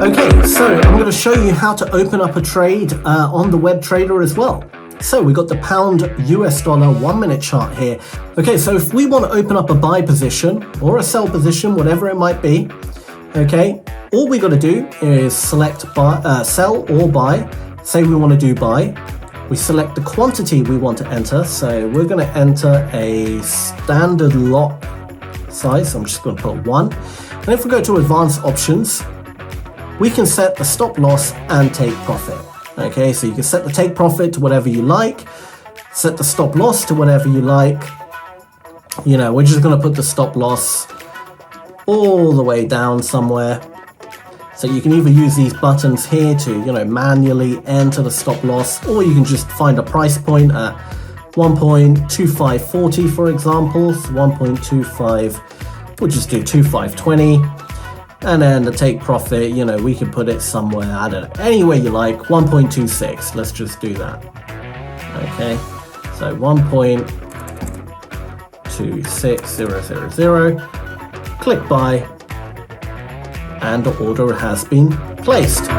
Okay, so I'm going to show you how to open up a trade on the WebTrader as well. So we got the pound US dollar 1 minute chart here. Okay, so if we want to open up a buy position or a sell position, whatever it might be, okay, all we got to do is select buy, sell or buy. Say we want to do buy. We select the quantity we want to enter. So we're going to enter a standard lot size. I'm just going to put 1. And if we go to advanced options, we can set the stop loss and take profit. Okay, so you can set the take profit to whatever you like, set the stop loss to whatever you like. You know, we're just going to put the stop loss all the way down somewhere. So you can either use these buttons here to, you know, manually enter the stop loss, or you can just find a price point at 1.2540, for example. So 1.25, we'll just do 2.520. And then the take profit, you know, we can put it somewhere, I don't know, anywhere you like, 1.26. Let's just do that. Okay, so 1.26000. Click buy, and the order has been placed.